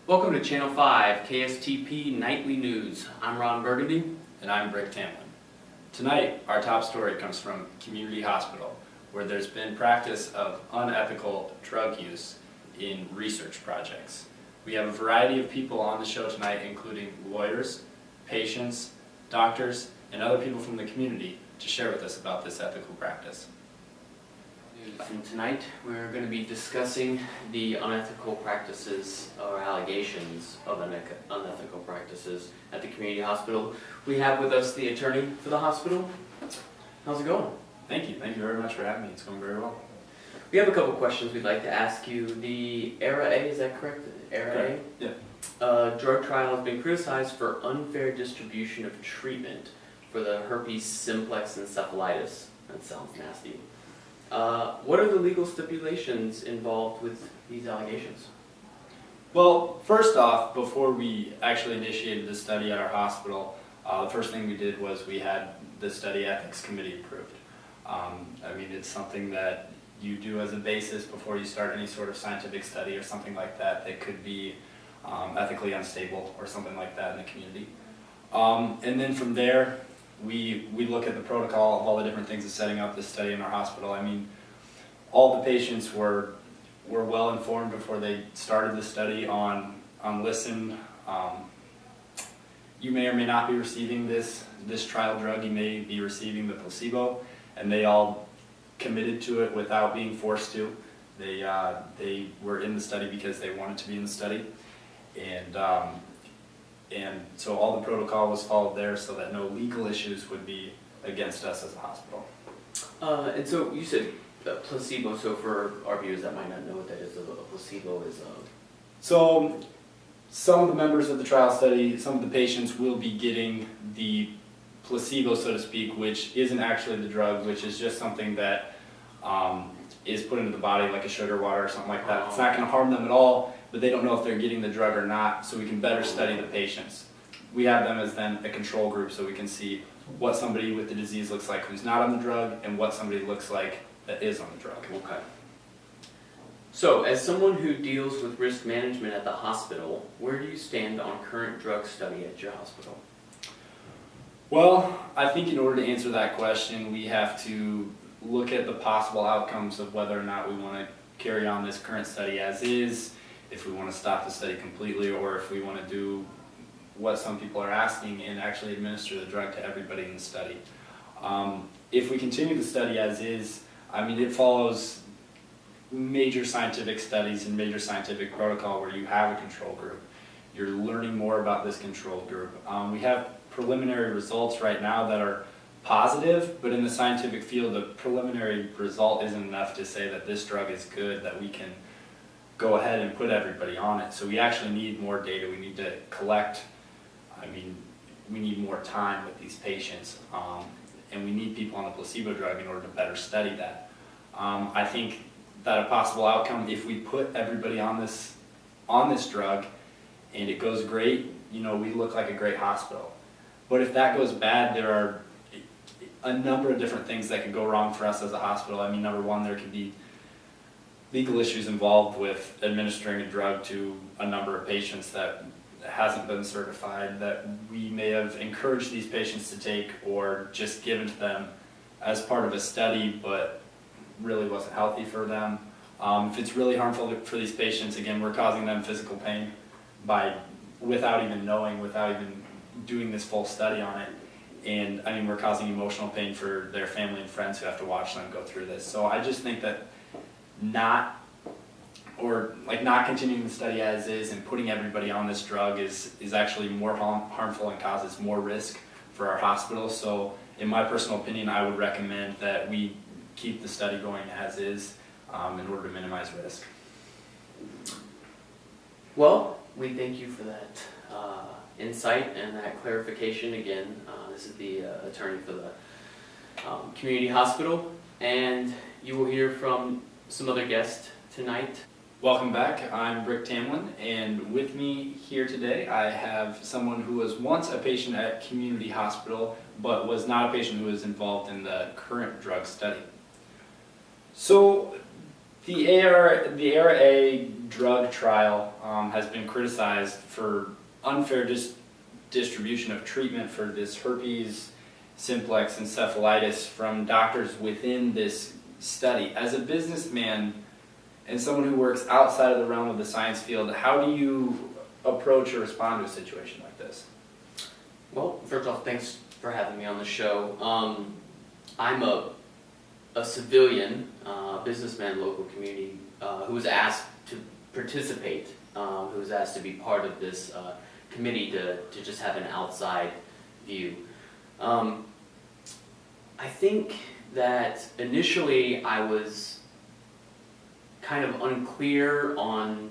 Welcome to Channel 5, KSTP Nightly News. I'm Ron Burgundy. And I'm Rick Tamlin. Tonight, our top story comes from Community Hospital, where there's been practice of unethical drug use in research projects. We have a variety of people on the show tonight, including lawyers, patients, doctors, and other people from the community to share with us about this ethical practice. And tonight we're going to be discussing the unethical practices or allegations of unethical practices at the community hospital. We have with us the attorney for the hospital. How's it going? Thank you very much for having me. It's going very well. We have a couple questions we'd like to ask you. The ERA A, is that correct? ERA A? Yeah. Drug trial has been criticized for unfair distribution of treatment for the herpes simplex encephalitis. That sounds nasty. What are the legal stipulations involved with these allegations? Well, first off, before we actually initiated the study at our hospital, the first thing we did was we had the study ethics committee approved. It's something that you do as a basis before you start any sort of scientific study or something like that that could be ethically unstable or something like that in the community. And then from there, we look at the protocol of all the different things of setting up this study in our hospital. All the patients were well informed before they started the study on listen. You may or may not be receiving this trial drug. You may be receiving the placebo, and they all committed to it without being forced to. They were in the study because they wanted to be in the study, and so all the protocol was followed there so that no legal issues would be against us as a hospital. And so you said placebo, so for our viewers that might not know what that is, a placebo is So some of the members of the trial study, some of the patients will be getting the placebo, so to speak, which isn't actually the drug, which is just something that is put into the body like a sugar water or something like that. It's not going to harm them at all, but they don't know if they're getting the drug or not, so we can better study the patients. We have them as then a control group so we can see what somebody with the disease looks like who's not on the drug and what somebody looks like that is on the drug. Okay. So, as someone who deals with risk management at the hospital, where do you stand on current drug study at your hospital? Well, I think in order to answer that question, we have to look at the possible outcomes of whether or not we want to carry on this current study as is, if we want to stop the study completely, or if we want to do what some people are asking and actually administer the drug to everybody in the study. If we continue the study as is, it follows major scientific studies and major scientific protocol where you have a control group. You're learning more about this control group. We have preliminary results right now that are positive, but in the scientific field, the preliminary result isn't enough to say that this drug is good, that we can go ahead and put everybody on it. So we actually need more data. We need to collect, we need more time with these patients, and we need people on the placebo drug in order to better study that. I think that a possible outcome, if we put everybody on this drug and it goes great, we look like a great hospital. But if that goes bad, there are a number of different things that could go wrong for us as a hospital. Number one, there could be legal issues involved with administering a drug to a number of patients that hasn't been certified, that we may have encouraged these patients to take or just given to them as part of a study but really wasn't healthy for them. If it's really harmful for these patients, again, we're causing them physical pain without even knowing, without even doing this full study on it. And we're causing emotional pain for their family and friends who have to watch them go through this. So I just think that not continuing the study as is and putting everybody on this drug is actually more harmful and causes more risk for our hospital. So in my personal opinion, I would recommend that we keep the study going as is in order to minimize risk. Well, we thank you for that insight and that clarification. Again, this is the attorney for the community hospital, and you will hear from some other guests tonight. Welcome back. I'm Rick Tamlin, and with me here today I have someone who was once a patient at Community Hospital, but was not a patient who was involved in the current drug study. So the ERA drug trial has been criticized for unfair distribution of treatment for this herpes simplex encephalitis from doctors within this study. As a businessman and someone who works outside of the realm of the science field, how do you approach or respond to a situation like this? Well, first off, thanks for having me on the show. I'm a civilian, businessman, local community, who was asked to participate, who was asked to be part of this committee to just have an outside view. I think that initially I was kind of unclear on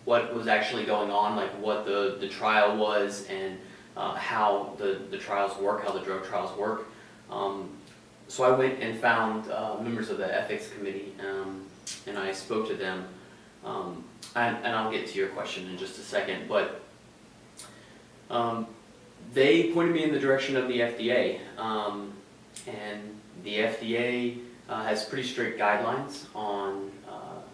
what was actually going on, like what the trial was and how the trials work, how the drug trials work. So I went and found members of the ethics committee and I spoke to them. And I'll get to your question in just a second, but they pointed me in the direction of the FDA, and the FDA has pretty strict guidelines on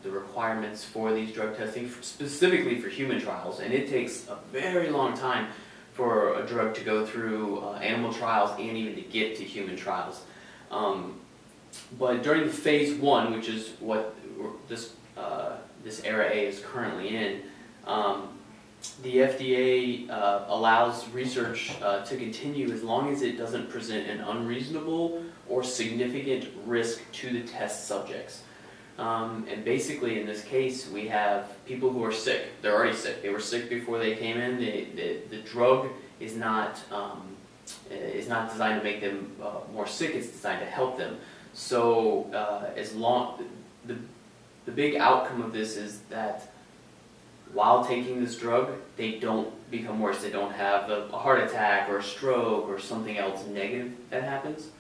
the requirements for these drug testing, specifically for human trials, and it takes a very long time for a drug to go through animal trials and even to get to human trials. But during phase 1, which is what this Era A is currently in, the FDA allows research to continue as long as it doesn't present an unreasonable or significant risk to the test subjects. And basically in this case we have people who are sick. They're already sick. They were sick before they came in. The drug is not designed to make them more sick. It's designed to help them. So the big outcome of this is that while taking this drug, they don't become worse. They don't have a heart attack or a stroke or something else negative that happens.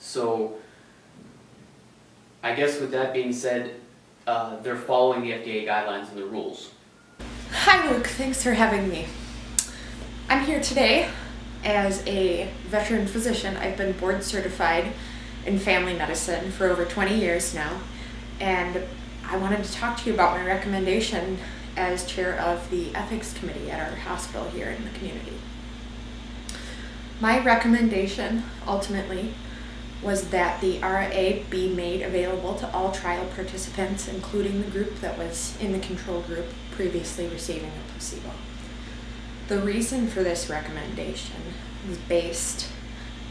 So I guess with that being said, they're following the FDA guidelines and the rules. Hi Luke, thanks for having me. I'm here today as a veteran physician. I've been board certified in family medicine for over 20 years now, and I wanted to talk to you about my recommendation as chair of the ethics committee at our hospital here in the community. My recommendation ultimately was that the RA be made available to all trial participants, including the group that was in the control group previously receiving a placebo. The reason for this recommendation was based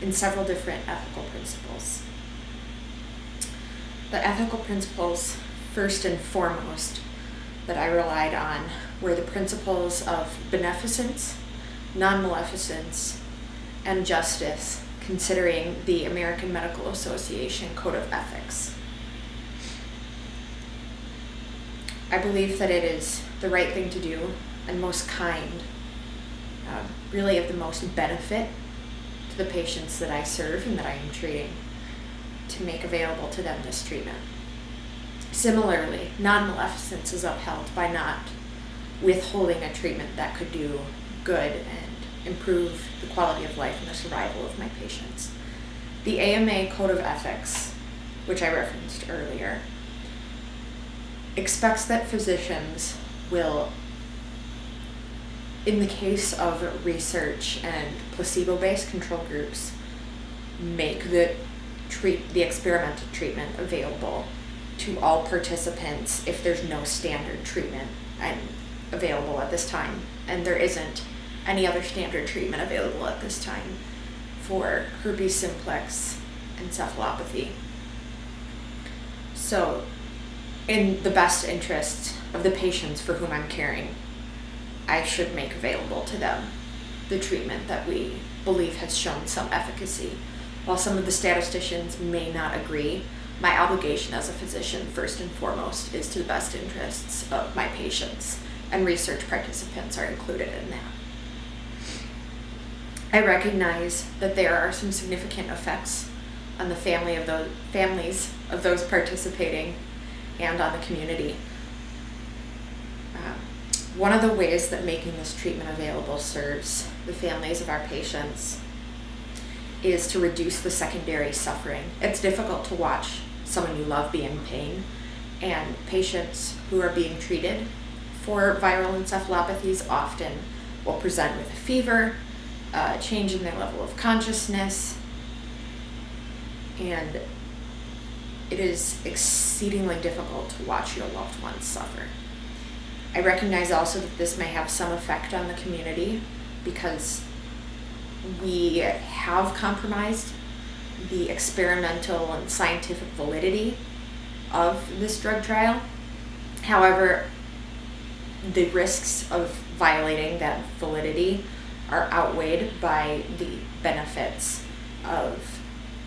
in several different ethical principles. The ethical principles, first and foremost, that I relied on were the principles of beneficence, non-maleficence, and justice, considering the American Medical Association Code of Ethics. I believe that it is the right thing to do and most kind, really of the most benefit to the patients that I serve and that I am treating, to make available to them this treatment. Similarly, non-maleficence is upheld by not withholding a treatment that could do good and improve the quality of life and the survival of my patients. The AMA Code of Ethics, which I referenced earlier, expects that physicians will, in the case of research and placebo-based control groups, make the experimental treatment available to all participants if there's no standard treatment available at this time, and there isn't any other standard treatment available at this time for herpes simplex encephalopathy. So, in the best interest of the patients for whom I'm caring, I should make available to them the treatment that we believe has shown some efficacy. While some of the statisticians may not agree, my obligation as a physician, first and foremost, is to the best interests of my patients, and research participants are included in that. I recognize that there are some significant effects on the families of those participating and on the community. One of the ways that making this treatment available serves the families of our patients is to reduce the secondary suffering. It's difficult to watch someone you love be in pain, And patients who are being treated for viral encephalopathies often will present with a fever, change in their level of consciousness, and it is exceedingly difficult to watch your loved ones suffer. I recognize also that this may have some effect on the community because we have compromised the experimental and scientific validity of this drug trial. However, the risks of violating that validity are outweighed by the benefits of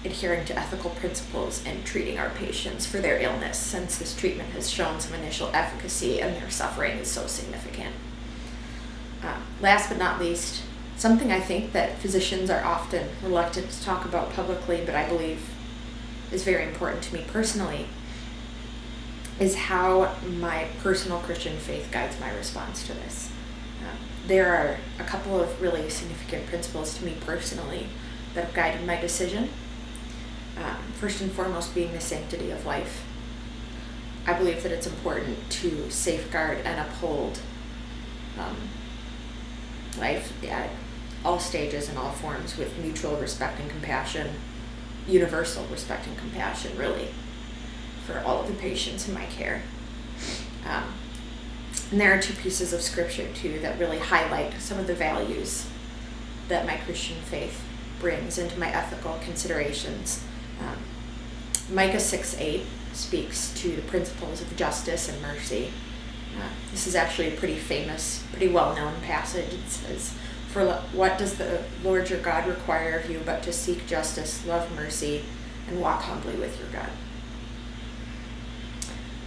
adhering to ethical principles and treating our patients for their illness, since this treatment has shown some initial efficacy and their suffering is so significant. Last but not least, something I think that physicians are often reluctant to talk about publicly, but I believe is very important to me personally, is how my personal Christian faith guides my response to this. There are a couple of really significant principles to me personally that have guided my decision. First and foremost being the sanctity of life. I believe that it's important to safeguard and uphold life at all stages and all forms with mutual respect and compassion, universal respect and compassion, really, for all of the patients in my care. And there are two pieces of scripture, too, that really highlight some of the values that my Christian faith brings into my ethical considerations. Micah 6:8 speaks to the principles of justice and mercy. This is actually a pretty famous, pretty well-known passage. It says, "For what does the Lord your God require of you but to seek justice, love mercy, and walk humbly with your God?"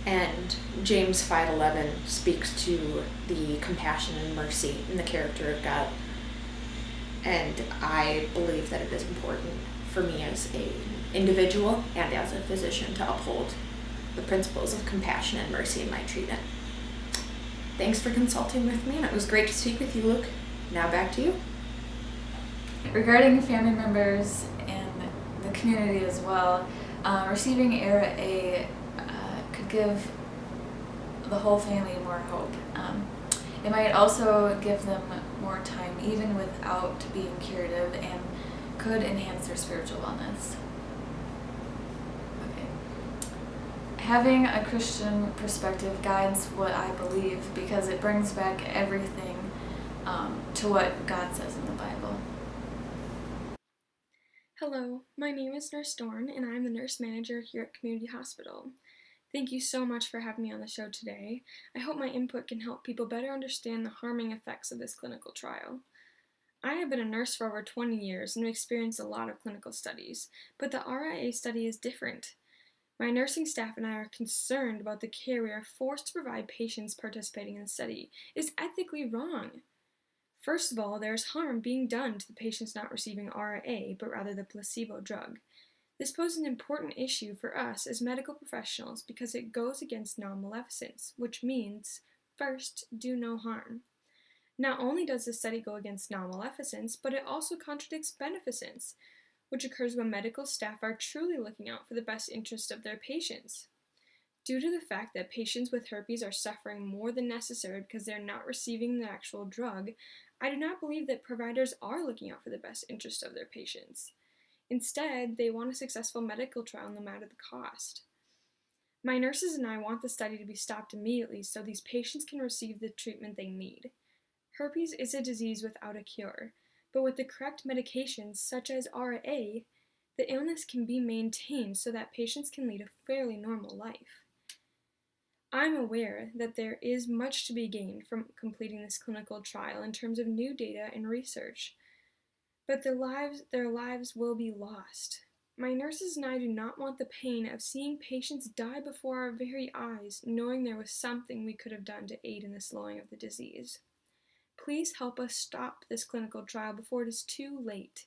And James 5:11 speaks to the compassion and mercy in the character of God. And I believe that it is important for me as an individual and as a physician to uphold the principles of compassion and mercy in my treatment. Thanks for consulting with me, and it was great to speak with you, Luke. Now back to you. Regarding family members and the community as well, receiving ARA-A could give the whole family more hope. It might also give them more time even without being curative, and could enhance their spiritual wellness. Okay. Having a Christian perspective guides what I believe because it brings back everything to what God says in the Bible. Hello, my name is Nurse Dorn, and I'm the nurse manager here at Community Hospital. Thank you so much for having me on the show today. I hope my input can help people better understand the harming effects of this clinical trial. I have been a nurse for over 20 years and have experienced a lot of clinical studies, but the RIA study is different. My nursing staff and I are concerned about the care we are forced to provide patients participating in the study is ethically wrong. First of all, there is harm being done to the patients not receiving RIA, but rather the placebo drug. This poses an important issue for us as medical professionals because it goes against non-maleficence, which means, first, do no harm. Not only does the study go against non-maleficence, but it also contradicts beneficence, which occurs when medical staff are truly looking out for the best interest of their patients. Due to the fact that patients with herpes are suffering more than necessary because they are not receiving the actual drug, I do not believe that providers are looking out for the best interest of their patients. Instead, they want a successful medical trial no matter the cost. My nurses and I want the study to be stopped immediately so these patients can receive the treatment they need. Herpes is a disease without a cure, but with the correct medications, such as RA, the illness can be maintained so that patients can lead a fairly normal life. I'm aware that there is much to be gained from completing this clinical trial in terms of new data and research, but their lives will be lost. My nurses and I do not want the pain of seeing patients die before our very eyes, knowing there was something we could have done to aid in the slowing of the disease. Please help us stop this clinical trial before it is too late.